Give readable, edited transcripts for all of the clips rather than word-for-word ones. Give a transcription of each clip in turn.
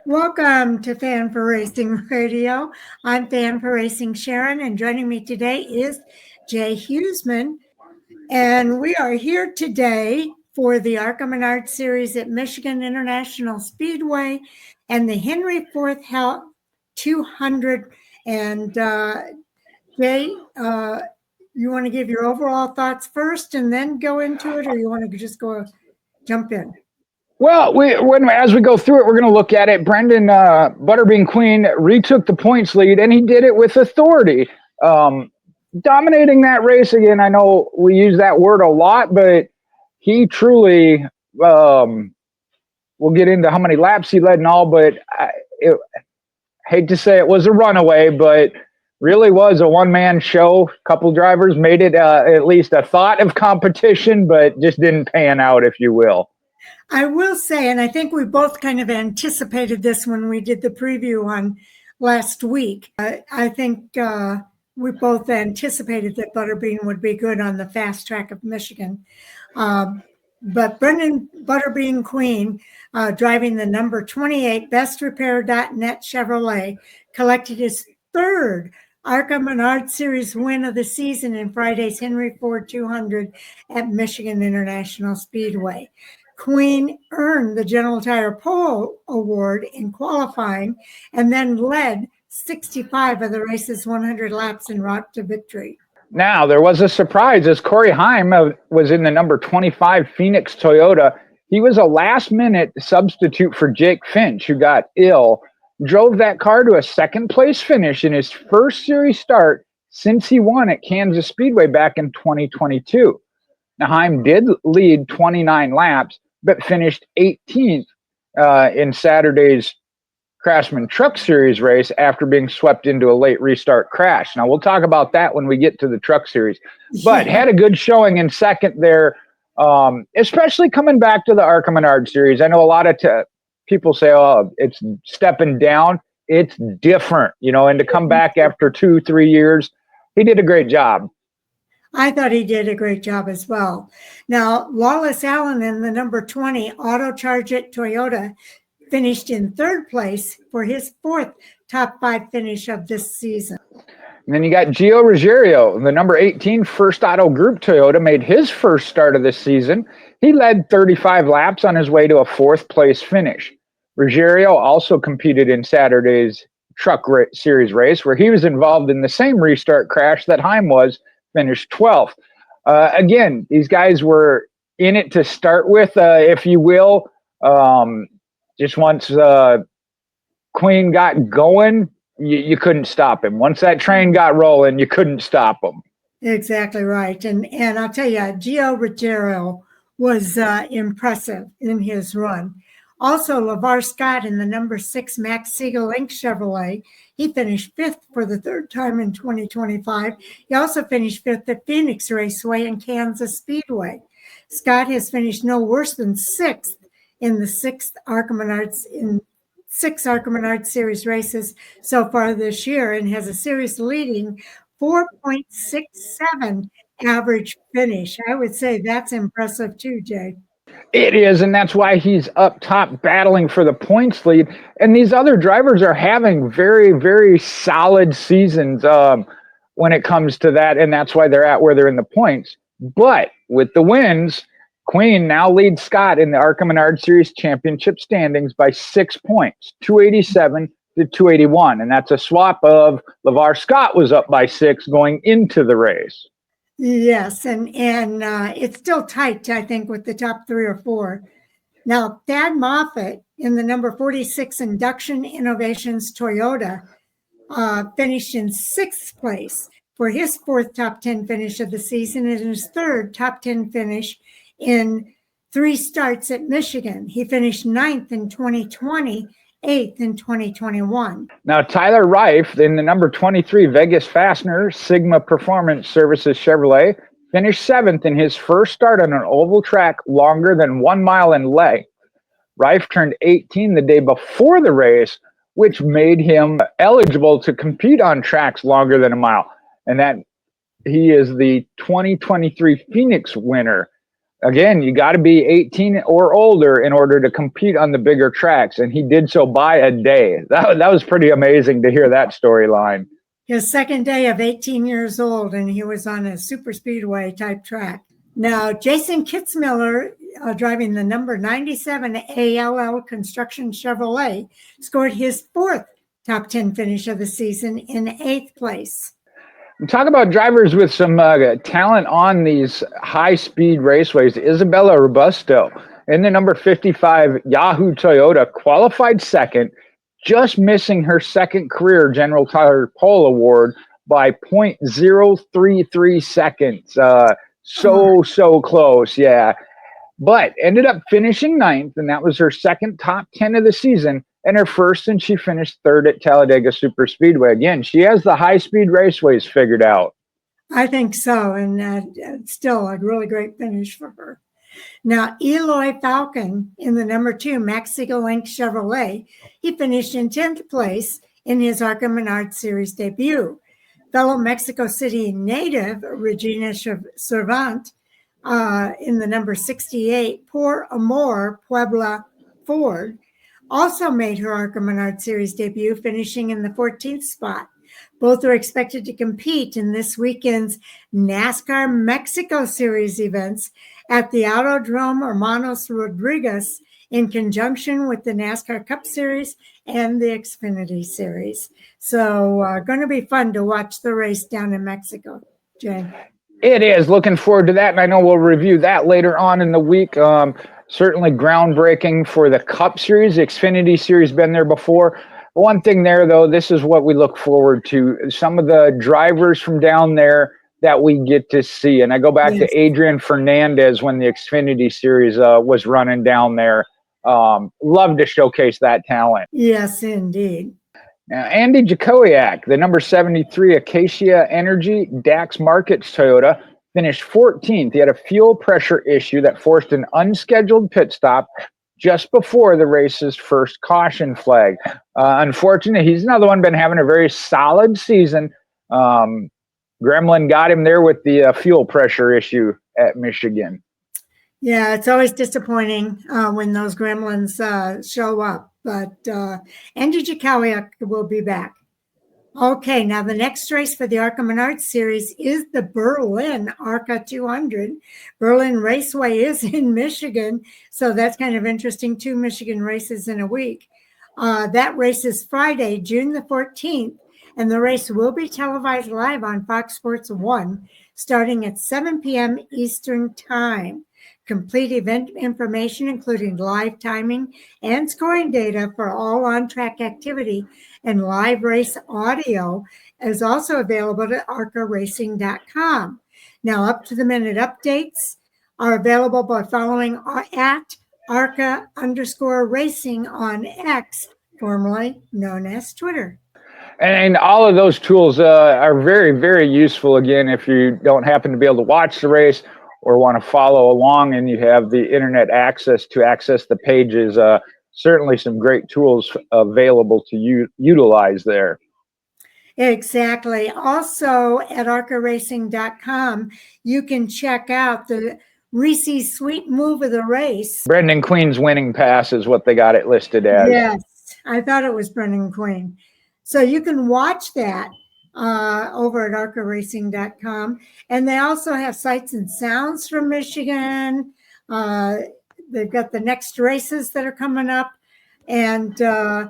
Welcome to Fan for Racing Radio. I'm Fan for Racing Sharon, and joining me today is Jay Huseman. And we are here today for the ARCA Menards Series at Michigan International Speedway and the Henry Ford Health 200. And Jay, you want to give your overall thoughts first and then go into it, or you want to just jump in? Well, as we go through it, we're going to look at it. Brendan Butterbean Queen retook the points lead, and he did it with authority, dominating that race again. I know we use that word a lot, but he truly. We'll get into how many laps he led and all, but hate to say it was a runaway, but really was a one-man show. A couple drivers made it at least a thought of competition, but just didn't pan out, if you will. I will say, and I think we both kind of anticipated this when we did the preview on last week. I think we both anticipated that Butterbean would be good on the fast track of Michigan. But Brendan Butterbean Queen, driving the number 28 BestRepair.net Chevrolet, collected his third ARCA Menards Series win of the season in Friday's Henry Ford 200 at Michigan International Speedway. Queen earned the General Tire Pole Award in qualifying and then led 65 of the race's 100 laps en route to victory. Now, there was a surprise as Corey Heim was in the number 25 Phoenix Toyota. He was a last-minute substitute for Jake Finch, who got ill, drove that car to a second-place finish in his first series start since he won at Kansas Speedway back in 2022. Now, Heim did lead 29 laps, but finished 18th in Saturday's Craftsman Truck Series race after being swept into a late restart crash. Now, we'll talk about that when we get to the Truck Series, but had a good showing in second there, especially coming back to the ARCA Menards Series. I know a lot of people say, oh, it's stepping down. It's different, and to come back after 2-3 years, he did a great job. I thought he did a great job as well. Now, Lawless Allen in the number 20 Auto Charge It Toyota finished in third place for his fourth top 5 finish of this season. And then you got Gio Ruggiero, the number 18 First Auto Group Toyota, made his first start of this season. He led 35 laps on his way to a fourth place finish. Ruggiero also competed in Saturday's Truck Series race, where he was involved in the same restart crash that Heim was, finished 12th. Again, these guys were in it to start with, if you will. Just once Queen got going, you couldn't stop him. Once that train got rolling, you couldn't stop him. Exactly right. And I'll tell you, Gio Ruggiero was impressive in his run. Also, LeVar Scott in the number 6 Max Siegel Inc. Chevrolet, he finished 5th for the third time in 2025. He also finished 5th at Phoenix Raceway and Kansas Speedway. Scott has finished no worse than 6th in the 6 ARCA Menards Series races so far this year, and has a series leading 4.67 average finish. I would say that's impressive too, Jay. It is, and that's why he's up top battling for the points lead. And these other drivers are having very, very solid seasons when it comes to that, and that's why they're at where they're in the points. But with the wins, Queen now leads Scott in the ARCA Menards Series Championship standings by 6 points, 287 to 281. And that's a swap of LeVar Scott was up by 6 going into the race. Yes, and it's still tight, I think, with the top 3 or 4. Now, Thad Moffitt in the number 46 Induction Innovations Toyota finished in 6th place for his 4th top 10 finish of the season and his 3rd top 10 finish in 3 starts at Michigan. He finished 9th in 2020, 8th in 2021. Now, Tyler Reif in the number 23 Vegas Fastener Sigma Performance Services Chevrolet finished 7th in his first start on an oval track longer than 1 mile in length. Reif turned 18 the day before the race, which made him eligible to compete on tracks longer than a mile. And that he is the 2023 Phoenix winner. Again, you got to be 18 or older in order to compete on the bigger tracks, and he did so by a day. That was pretty amazing to hear that storyline. His second day of 18 years old, and he was on a super speedway type track. Now, Jason Kitzmiller, driving the number 97 ALL Construction Chevrolet, scored his fourth top 10 finish of the season in 8th place. Talk about drivers with some talent on these high-speed raceways. Isabella Robusto in the number 55 Yahoo Toyota qualified second, just missing her second career General Tyler Pole Award by 0.033 seconds. So close, yeah. But ended up finishing 9th, and that was her second top 10 of the season, and her first, and she finished 3rd at Talladega Superspeedway. Again, she has the high-speed raceways figured out. I think so, and still a really great finish for her. Now, Eloy Falcon in the number 2 Mexico Link Chevrolet, he finished in 10th place in his ARCA Menards Series debut. Fellow Mexico City native Regina Cervant in the number 68 Por Amor Puebla Ford also made her ARCA Menards Series debut, finishing in the 14th spot. Both are expected to compete in this weekend's NASCAR Mexico Series events at the Autodrome Hermanos Rodriguez in conjunction with the NASCAR Cup Series and the Xfinity Series. So going to be fun to watch the race down in Mexico, Jay. It is. Looking forward to that, and I know we'll review that later on in the week. Certainly groundbreaking for the Cup Series. The Xfinity Series been there before. One thing there, though, this is what we look forward to. Some of the drivers from down there that we get to see. And I go back to Adrian Fernandez when the Xfinity Series was running down there. Love to showcase that talent. Yes, indeed. Now, Andy Jakowiak, the number 73 Acacia Energy Dax Markets Toyota, finished 14th. He had a fuel pressure issue that forced an unscheduled pit stop just before the race's first caution flag. Unfortunately, he's another one been having a very solid season. Gremlin got him there with the fuel pressure issue at Michigan. Yeah, it's always disappointing when those gremlins show up, but Andy Jakowiak will be back. Okay, now the next race for the ARCA Menards Series is the Berlin ARCA 200. Berlin Raceway is in Michigan, so that's kind of interesting. 2 Michigan races in a week. That race is Friday, June the 14th, and the race will be televised live on Fox Sports 1 starting at 7 p.m. Eastern Time. Complete event information, including live timing and scoring data for all on-track activity and live race audio, is also available at arcaracing.com. Now, up-to-the-minute updates are available by following at ARCA_racing on X, formerly known as Twitter. And all of those tools are very, very useful, again, if you don't happen to be able to watch the race or want to follow along and you have the internet access to access the pages. Certainly some great tools available to utilize there. Exactly. Also at arcaracing.com, you can check out the Reese's Sweet Move of the Race. Brendan Queen's winning pass is what they got it listed as. Yes, I thought it was Brendan Queen. So you can watch that over at arcaracing.com. And they also have sights and sounds from Michigan. They've got the next races that are coming up, and the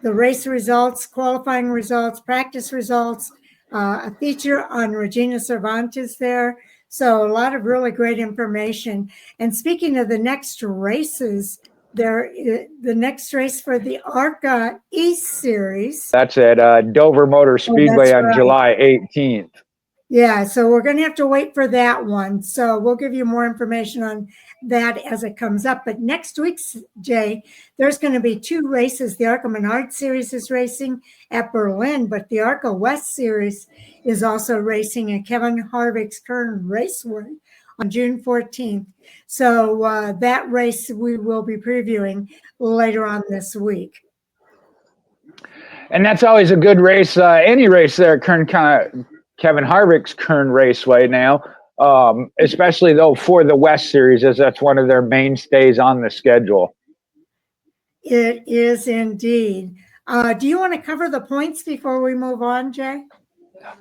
race results, qualifying results, practice results, a feature on Regina Cervantes there. So a lot of really great information. And speaking of the next races, the next race for the ARCA East Series. That's at Dover Motor Speedway on July 18th. Yeah, so we're going to have to wait for that one. So we'll give you more information on that as it comes up. But next week, Jay, there's going to be 2 races. The ARCA Menards Series is racing at Berlin, but the ARCA West Series is also racing at Kevin Harvick's Kern Raceway on June 14th. So that race we will be previewing later on this week. And that's always a good race. Any race there, Kevin Harvick's Kern Raceway now. especially though for the West Series, as that's one of their mainstays on the schedule. It is indeed. Do you want to cover the points before we move on, Jay?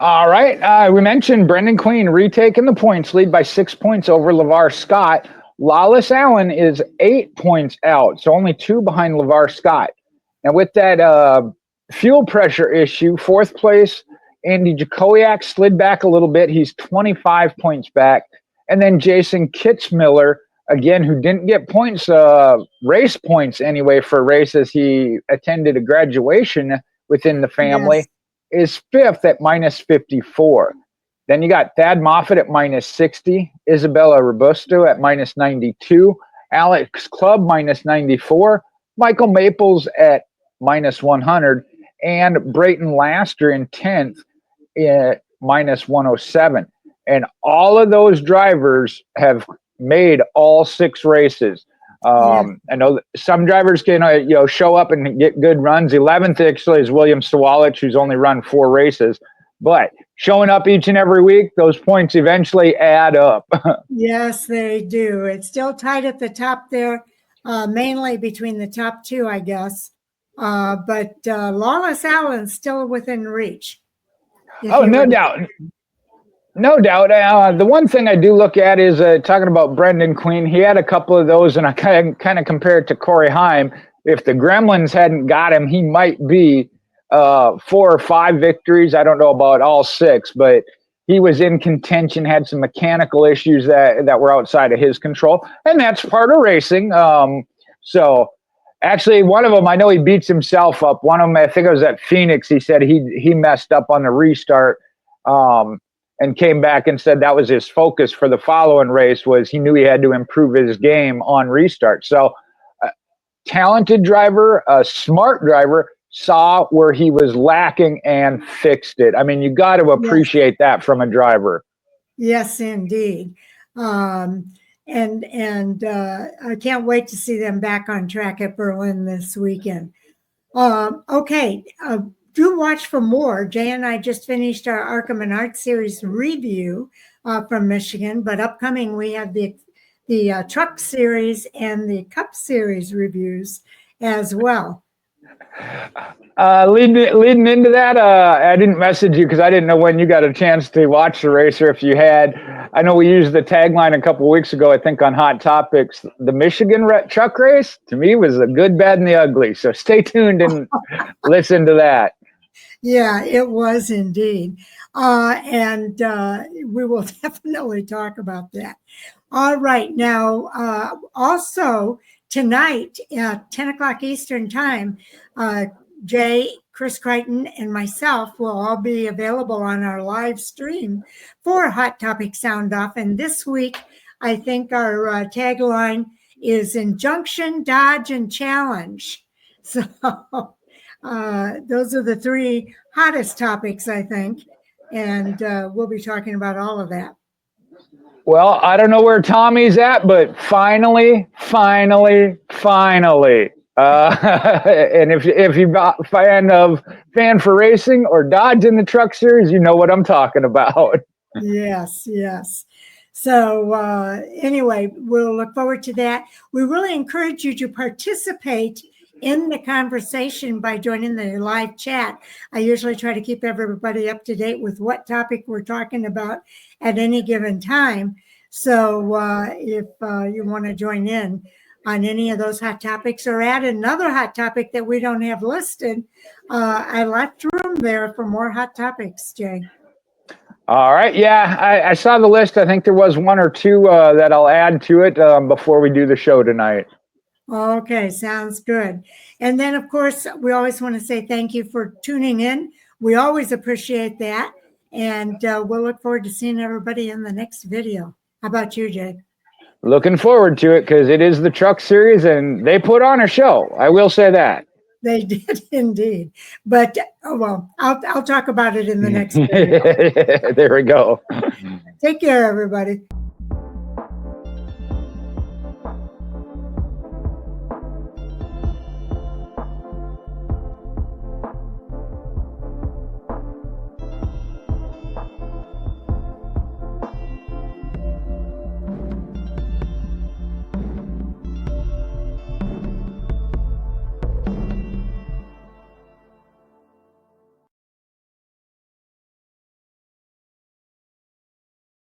All right. We mentioned Brendan Queen retaking the points lead by 6 points over LeVar Scott. Lawless Allen is 8 points out, so only 2 behind LeVar Scott. And with that fuel pressure issue, fourth place, Andy Jakowiak slid back a little bit. He's 25 points back. And then Jason Kitzmiller, again, who didn't get points, race points anyway, for races he attended a graduation within the family, is fifth at minus 54. Then you got Thad Moffitt at minus 60, Isabella Robusto at minus 92, Alex Clubb minus 94, Michael Maples at minus 100, and Brayton Laster in 10th at minus 107. And all of those drivers have made all 6 races. I know that some drivers can show up and get good runs. 11th actually is William Sawalich, who's only run 4 races. But showing up each and every week, those points eventually add up. Yes, they do. It's still tight at the top there, mainly between the top 2, I guess. But Lawless Allen's still within reach. Oh, no doubt. No doubt. The one thing I do look at is talking about Brendan Queen. He had a couple of those, and I kind of compare it to Corey Heim. If the Gremlins hadn't got him, he might be 4 or 5 victories. I don't know about all 6, but he was in contention, had some mechanical issues that were outside of his control, and that's part of racing. So actually, one of them, I know he beats himself up. One of them, I think it was at Phoenix, he said he messed up on the restart and came back and said that was his focus for the following race, was he knew he had to improve his game on restart. So talented driver, a smart driver, saw where he was lacking and fixed it. I mean, you got to appreciate that from a driver. Yes, indeed. And I can't wait to see them back on track at Berlin this weekend. Okay, do watch for more. Jay and I just finished our ARCA Menards series review from Michigan, but upcoming we have the truck series and the Cup series reviews as well. Leading into that, I didn't message you because I didn't know when you got a chance to watch the race, or if you had. I know we used the tagline a couple of weeks ago, I think, on Hot Topics. The Michigan truck race, to me, was the good, bad, and the ugly. So stay tuned and listen to that. Yeah, it was indeed. And we will definitely talk about that. All right. Now, also tonight at 10 o'clock Eastern time, Jay, Chris Crichton, and myself will all be available on our live stream for Hot Topic Sound Off. And this week, I think our tagline is Injunction, Dodge, and Challenge. So those are the 3 hottest topics, I think. And we'll be talking about all of that. Well, I don't know where Tommy's at, but finally. And if you're a fan for racing or Dodge in the truck series, you know what I'm talking about. Yes. So anyway, we'll look forward to that. We really encourage you to participate in the conversation by joining the live chat. I usually try to keep everybody up to date with what topic we're talking about at any given time. So if you want to join in on any of those hot topics or add another hot topic that we don't have listed, I left room there for more hot topics, Jay. All right. Yeah, I saw the list. I think there was 1 or 2 that I'll add to it before we do the show tonight. Okay, sounds good. And then, of course, we always want to say thank you for tuning in. We always appreciate that. And we'll look forward to seeing everybody in the next video. How about you, Jay? Looking forward to it because it is the truck series and they put on a show. I will say that. They did indeed. But, I'll talk about it in the next video. There we go. Take care, everybody.